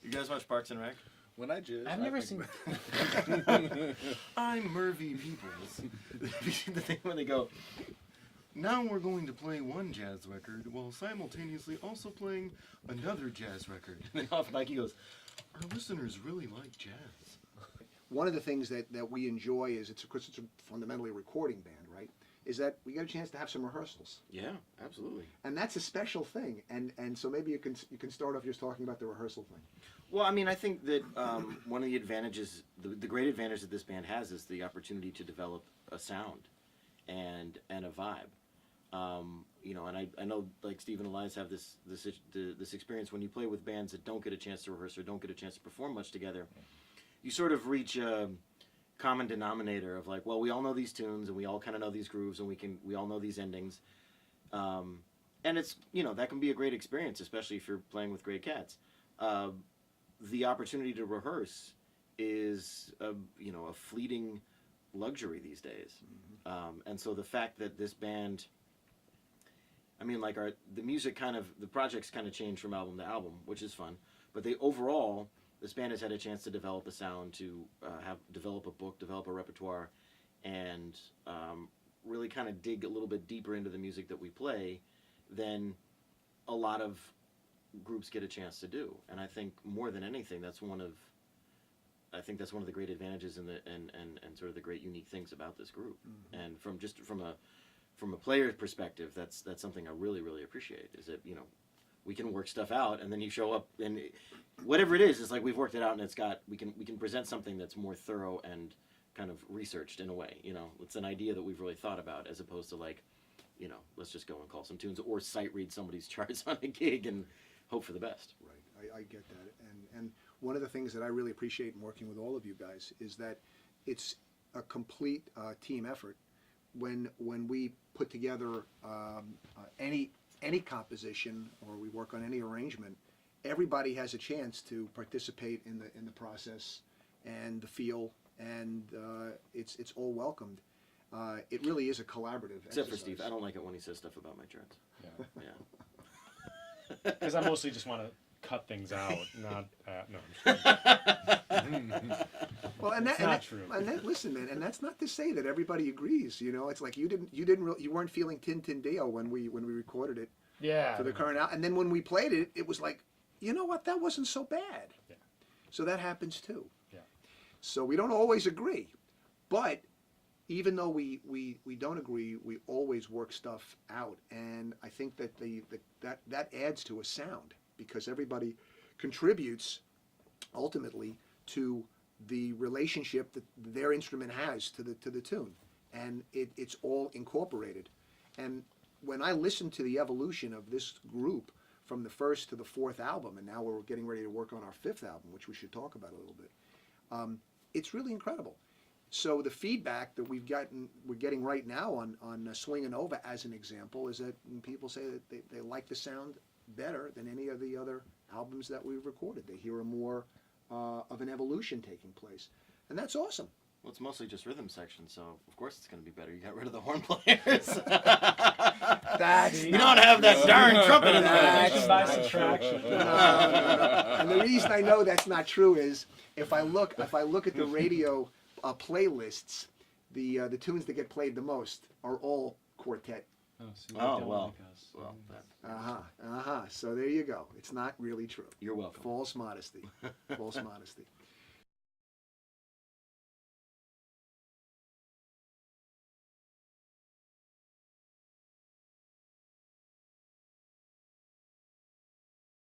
You guys watch Parks and Rec? When I jizz, I've never seen. I'm Murphy Peoples. The thing when they go, now we're going to play one jazz record while simultaneously also playing another jazz record. And then off Mikey goes, our listeners really like jazz. One of the things that we enjoy is, because it's a fundamentally a recording band, right, is that we get a chance to have some rehearsals. Yeah, absolutely. And that's a special thing. And so maybe you can start off just talking about the rehearsal thing. Well, I mean, I think that one of the advantages, the great advantage that this band has is the opportunity to develop a sound and a vibe. You know, and I know like Steve and Elias have this experience when you play with bands that don't get a chance to rehearse or don't get a chance to perform much together. You sort of reach a common denominator of like, well, we all know these tunes and we all kind of know these grooves and we all know these endings. And it's, you know, that can be a great experience, especially if you're playing with great cats. The opportunity to rehearse is a fleeting luxury these days. And so the fact that this band, I mean, like the music the projects kind of change from album to album, which is fun, but overall, this band has had a chance to develop a sound, to develop a book, develop a repertoire, and really kind of dig a little bit deeper into the music that we play than a lot of groups get a chance to do. And I think more than anything, that's one of the great advantages and sort of the great unique things about this group. And from a player's perspective, that's something I really, really appreciate, is that, you know, we can work stuff out, and then you show up, and whatever it is, it's like we've worked it out, and we can present something that's more thorough and kind of researched in a way. You know, it's an idea that we've really thought about, as opposed to like, you know, let's just go and call some tunes or sight read somebody's charts on a gig and hope for the best. Right, I get that, and one of the things that I really appreciate in working with all of you guys is that it's a complete team effort. When we put together any composition, or we work on any arrangement, everybody has a chance to participate in the process and the feel, and it's all welcomed. It really is a collaborative Except exercise. for Steve, I don't like it when he says stuff about my charts. Yeah. Yeah. Because I mostly just want to cut things out, not. No, I'm just kidding. Well, It's not true. Listen, man, and that's not to say that everybody agrees. You know, it's like you weren't feeling Tin Tin Dio when we recorded it Yeah. for the current album, and then when we played it, it was like, you know what, that wasn't so bad. Yeah. So that happens too. Yeah. So we don't always agree, but even though we don't agree, we always work stuff out, and I think that that adds to a sound, because everybody contributes ultimately to the relationship that their instrument has to the tune, and it's all incorporated. And when I listen to the evolution of this group from the first to the fourth album, and now we're getting ready to work on our fifth album, which we should talk about a little bit, it's really incredible. So the feedback that we're getting right now on Swingin' Over, as an example, is that people say that they like the sound better than any of the other albums that we've recorded. They hear a more of an evolution taking place, and that's awesome. Well, it's mostly just rhythm section, so of course it's going to be better. You got rid of the horn players. You don't have that darn trumpet in That's there. by subtraction. No. And the reason I know that's not true is if I look at the radio playlists, the tunes that get played the most are all quartet. Oh, well. So there you go. It's not really true. You're welcome. False modesty. False modesty.